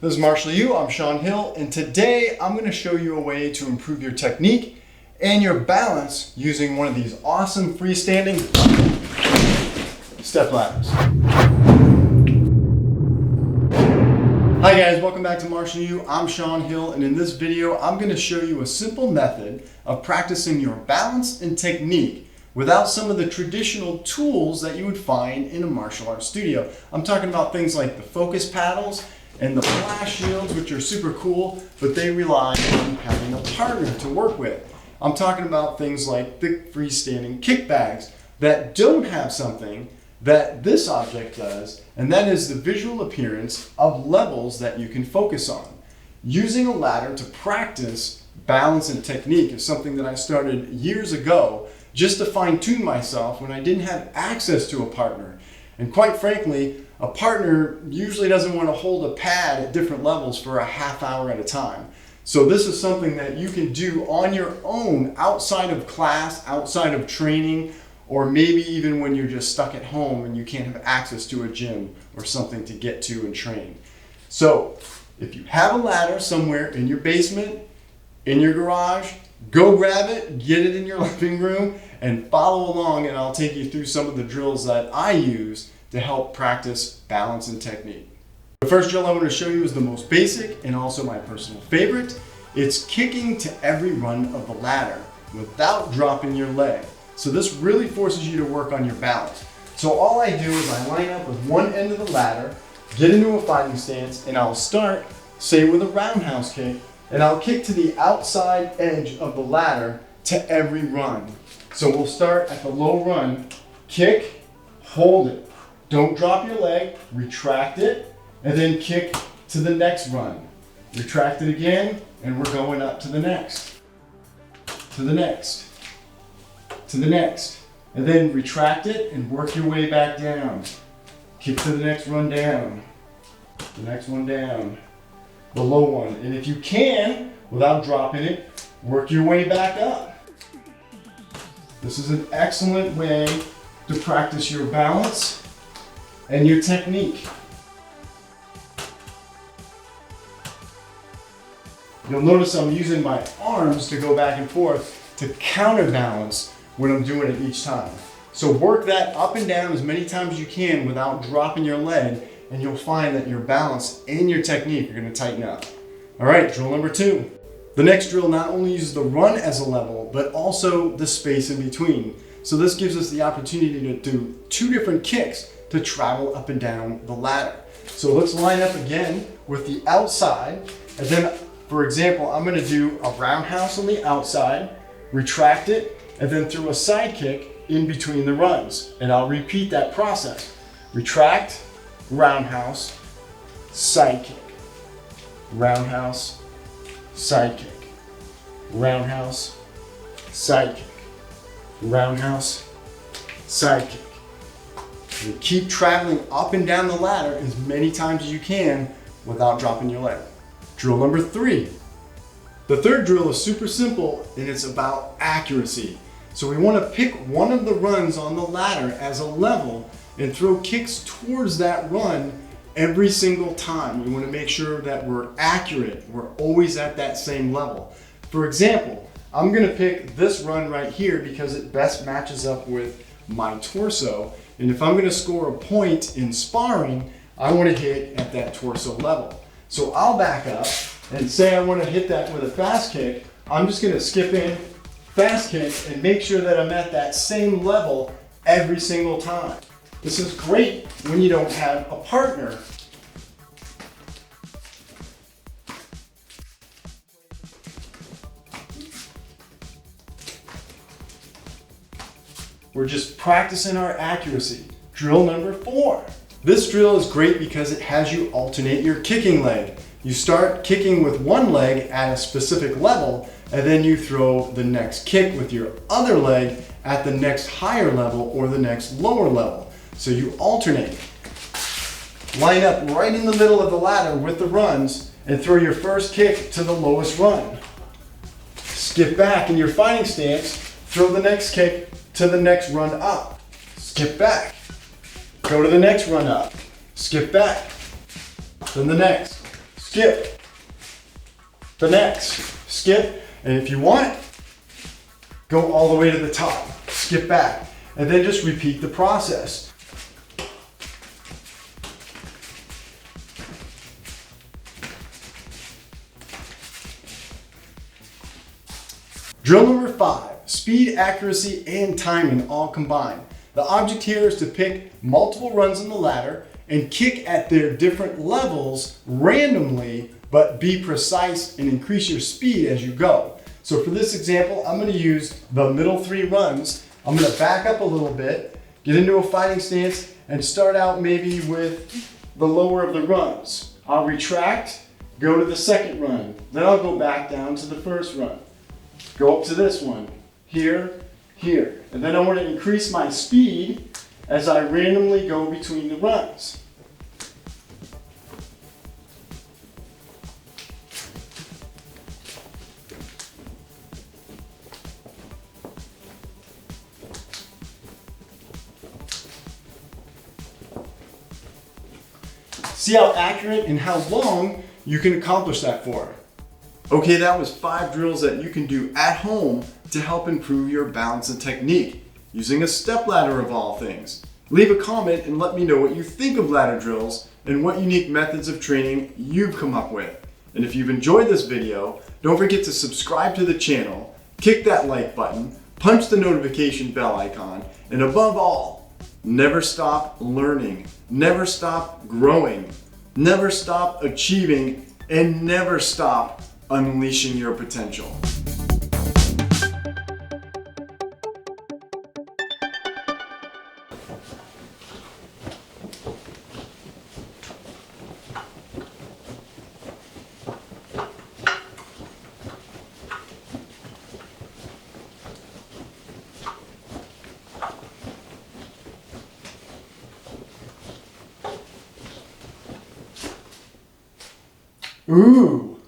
This is MARTiALYOU, I'm Sean Hill, and today I'm going to show you a way to improve your technique and your balance using one of these awesome freestanding step ladders. Hi guys, welcome back to MARTiALYOU. I'm Sean Hill, and in this video I'm going to show you a simple method of practicing your balance and technique without some of the traditional tools that you would find in a martial arts studio. I'm talking about things like the focus paddles and the flash shields, which are super cool, but they rely on having a partner to work with. I'm talking about things like the freestanding kick bags that don't have something that this object does, and that is the visual appearance of levels that you can focus on. Using a ladder to practice balance and technique is something that I started years ago just to fine-tune myself when I didn't have access to a partner. And quite frankly, a partner usually doesn't want to hold a pad at different levels for a half hour at a time. So this is something that you can do on your own outside of class, outside of training, or maybe even when you're just stuck at home and you can't have access to a gym or something to get to and train. So if you have a ladder somewhere in your basement, in your garage, go grab it, get it in your living room, and follow along, and I'll take you through some of the drills that I use to help practice balance and technique. The first drill I want to show you is the most basic and also my personal favorite. It's kicking to every run of the ladder without dropping your leg. So this really forces you to work on your balance. So all I do is I line up with one end of the ladder, get into a fighting stance, and I'll start, say, with a roundhouse kick, and I'll kick to the outside edge of the ladder to every run. So we'll start at the low run, kick, hold it. Don't drop your leg, retract it, and then kick to the next run. Retract it again, and we're going up to the next, to the next, to the next. And then retract it and work your way back down. Kick to the next run down, the next one down, the low one. And if you can, without dropping it, work your way back up. This is an excellent way to practice your balance and your technique. You'll notice I'm using my arms to go back and forth to counterbalance when I'm doing it each time. So work that up and down as many times as you can without dropping your leg, and you'll find that your balance and your technique are going to tighten up. All right, drill number 2. The next drill not only uses the run as a level, but also the space in between. So this gives us the opportunity to do 2 different kicks to travel up and down the ladder. So let's line up again with the outside, and then, for example, I'm going to do a roundhouse on the outside, retract it, and then throw a side kick in between the runs. And I'll repeat that process. Retract, roundhouse, side kick, roundhouse, side kick, roundhouse, side kick, roundhouse, side kick. And keep traveling up and down the ladder as many times as you can without dropping your leg. Drill number 3. The third drill is super simple, and it's about accuracy. So we want to pick one of the runs on the ladder as a level and throw kicks towards that run every single time. We want to make sure that we're accurate. We're always at that same level. For example, I'm going to pick this run right here because it best matches up with my torso. And if I'm going to score a point in sparring, I want to hit at that torso level. So I'll back up and say I want to hit that with a fast kick. I'm just going to skip in, fast kick, and make sure that I'm at that same level every single time. This is great when you don't have a partner. We're just practicing our accuracy. Drill number 4. This drill is great because it has you alternate your kicking leg. You start kicking with one leg at a specific level, and then you throw the next kick with your other leg at the next higher level or the next lower level. So you alternate. Line up right in the middle of the ladder with the runs and throw your first kick to the lowest run. Skip back in your fighting stance, throw the next kick to the next run up. Skip back. Go to the next run up. Skip back. Then the next. skip. The next, skip, and if you want, go all the way to the top, skip back, and then just repeat the process. Drill number 5, speed, accuracy, and timing all combined. The object here is to pick multiple runs on the ladder and kick at their different levels randomly, but be precise and increase your speed as you go. So for this example, I'm going to use the middle 3 runs. I'm going to back up a little bit, get into a fighting stance, and start out maybe with the lower of the runs. I'll retract, go to the second run, then I'll go back down to the first run. Go up to this one, here, here. And then I want to increase my speed as I randomly go between the runs. See how accurate and how long you can accomplish that for. Okay, that was 5 drills that you can do at home to help improve your balance and technique, using a step ladder of all things. Leave a comment and let me know what you think of ladder drills and what unique methods of training you've come up with. And if you've enjoyed this video, don't forget to subscribe to the channel, kick that like button, punch the notification bell icon, and above all, never stop learning, never stop growing, never stop achieving, and never stop unleashing your potential. Ooh.